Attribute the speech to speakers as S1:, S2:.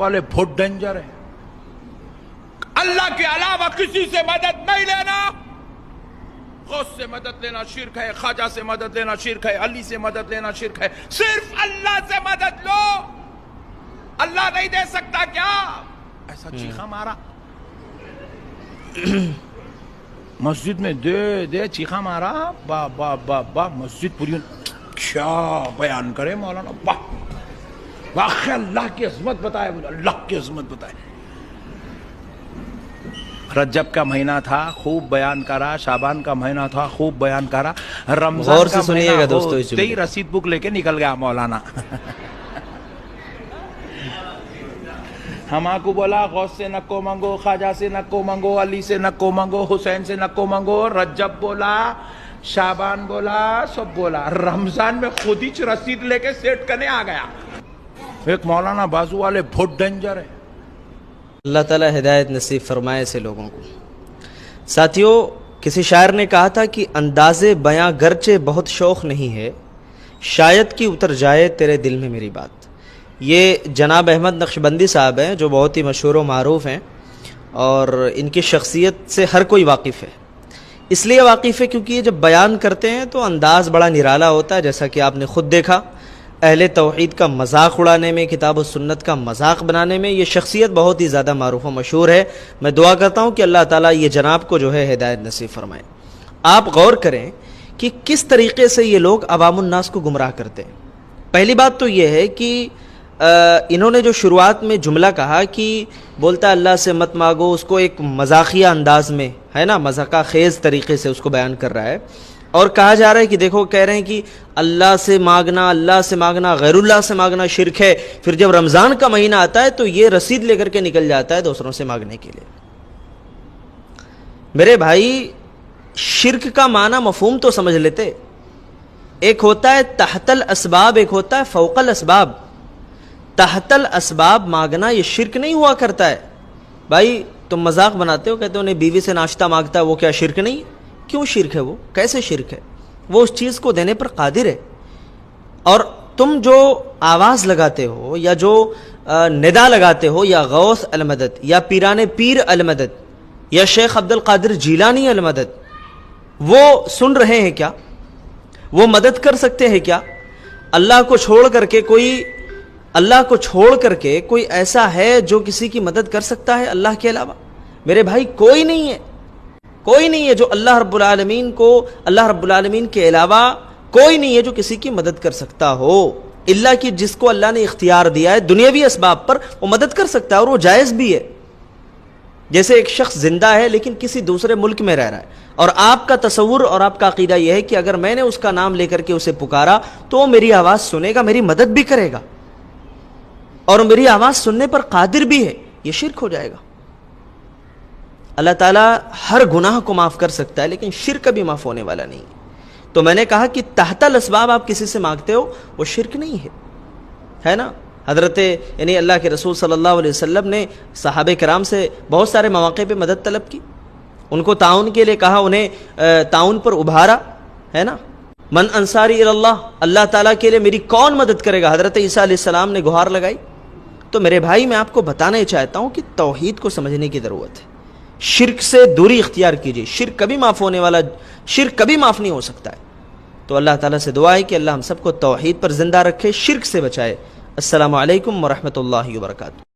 S1: والے بہت ڈینجر ہے. اللہ کے علاوہ کسی سے مدد نہیں لینا. غوث سے مدد لینا شرک ہے, خواجہ سے مدد لینا شرک ہے, علی سے مدد لینا شرک ہے. صرف اللہ سے مدد لو. اللہ نہیں دے سکتا کیا؟ ایسا چیخا مارا مسجد میں, دے دے چیخا مارا. با با با با مسجد پوری کیا بیان کرے مولانا. واہ واقعی اللہ کی عظمت بتائے, اللہ کی عظمت بتائے. رجب کا مہینہ تھا, خوب بیان کرا. شعبان کا مہینہ تھا, خوب بیان کرا. رمضان کا مہینہ ہوتے ہی رسید بک لے کے نکل گیا مولانا. ہما کو بولا غوث سے نکو منگو, خواجہ سے نکو منگو, علی سے نکو منگو, حسین سے نکو منگو. رجب بولا, شعبان بولا, سب بولا. رمضان میں خود ہی رسید لے کے سیٹ کرنے آ گیا. ایک مولانا بازو والے بہت ڈینجر ہے.
S2: اللہ تعالی ہدایت نصیب فرمائے ایسے لوگوں کو. ساتھیوں, کسی شاعر نے کہا تھا کہ انداز بیاں گرچہ بہت شوق نہیں ہے, شاید کہ اتر جائے تیرے دل میں میری بات. یہ جناب احمد نقشبندی صاحب ہیں جو بہت ہی مشہور و معروف ہیں, اور ان کی شخصیت سے ہر کوئی واقف ہے. اس لیے واقف ہے کیونکہ یہ جب بیان کرتے ہیں تو انداز بڑا نرالا ہوتا ہے. جیسا کہ آپ نے خود دیکھا, اہل توحید کا مذاق اڑانے میں, کتاب و سنت کا مذاق بنانے میں یہ شخصیت بہت ہی زیادہ معروف و مشہور ہے. میں دعا کرتا ہوں کہ اللہ تعالیٰ یہ جناب کو جو ہے ہدایت نصیب فرمائے. آپ غور کریں کہ کس طریقے سے یہ لوگ عوام الناس کو گمراہ کرتے ہیں. پہلی بات تو یہ ہے کہ انہوں نے جو شروعات میں جملہ کہا کہ بولتا اللہ سے مت مانگو, اس کو ایک مذاقیہ انداز میں ہے نا, مذاقہ خیز طریقے سے اس کو بیان کر رہا ہے. اور کہا جا رہا ہے کہ دیکھو, کہہ رہے ہیں کہ اللہ سے مانگنا غیر اللہ سے مانگنا شرک ہے. پھر جب رمضان کا مہینہ آتا ہے تو یہ رسید لے کر کے نکل جاتا ہے دوسروں سے مانگنے کے لیے. میرے بھائی, شرک کا معنی مفہوم تو سمجھ لیتے. ایک ہوتا ہے تحت الاسباب, ایک ہوتا ہے فوق الاسباب. تحت الاسباب مانگنا یہ شرک نہیں ہوا کرتا ہے. بھائی تم مذاق بناتے ہو, کہتے ہو نہیں بیوی سے ناشتہ مانگتا ہے, وہ کیا شرک نہیں؟ کیوں شرک ہے؟ وہ کیسے شرک ہے؟ وہ اس چیز کو دینے پر قادر ہے. اور تم جو آواز لگاتے ہو یا جو ندا لگاتے ہو, یا غوث المدد, یا پیران پیر المدد, یا شیخ عبد القادر جیلانی المدد, وہ سن رہے ہیں کیا؟ وہ مدد کر سکتے ہیں کیا؟ اللہ کو چھوڑ کر کے کوئی ایسا ہے جو کسی کی مدد کر سکتا ہے اللہ کے علاوہ؟ میرے بھائی کوئی نہیں ہے. کوئی نہیں ہے جو اللہ رب العالمین کے علاوہ کوئی نہیں ہے جو کسی کی مدد کر سکتا ہو, الا کہ جس کو اللہ نے اختیار دیا ہے دنیاوی اسباب پر وہ مدد کر سکتا ہے, اور وہ جائز بھی ہے. جیسے ایک شخص زندہ ہے لیکن کسی دوسرے ملک میں رہ رہا ہے, اور آپ کا تصور اور آپ کا عقیدہ یہ ہے کہ اگر میں نے اس کا نام لے کر کے اسے پکارا تو وہ میری آواز سنے گا, میری مدد بھی کرے گا, اور میری آواز سننے پر قادر بھی ہے. یہ شرک ہو جائے گا. اللہ تعالیٰ ہر گناہ کو معاف کر سکتا ہے لیکن شرک کبھی معاف ہونے والا نہیں. تو میں نے کہا کہ تحت الاسباب آپ کسی سے مانگتے ہو, وہ شرک نہیں ہے نا. حضرت یعنی اللہ کے رسول صلی اللہ علیہ وسلم نے صحابہ کرام سے بہت سارے مواقع پہ مدد طلب کی, ان کو تعاون کے لیے کہا, انہیں تعاون پر ابھارا, ہے نا. من انصاری اللہ, اللہ تعالیٰ کے لیے میری کون مدد کرے گا؟ حضرت عیسیٰ علیہ السلام نے گہار لگائی. تو میرے بھائی, میں آپ کو بتانا چاہتا ہوں کہ توحید کو سمجھنے کی ضرورت ہے. شرک سے دوری اختیار کیجیے. شرک کبھی معاف نہیں ہو سکتا ہے. تو اللہ تعالیٰ سے دعا ہے کہ اللہ ہم سب کو توحید پر زندہ رکھے, شرک سے بچائے. السلام علیکم ورحمۃ اللہ وبرکاتہ.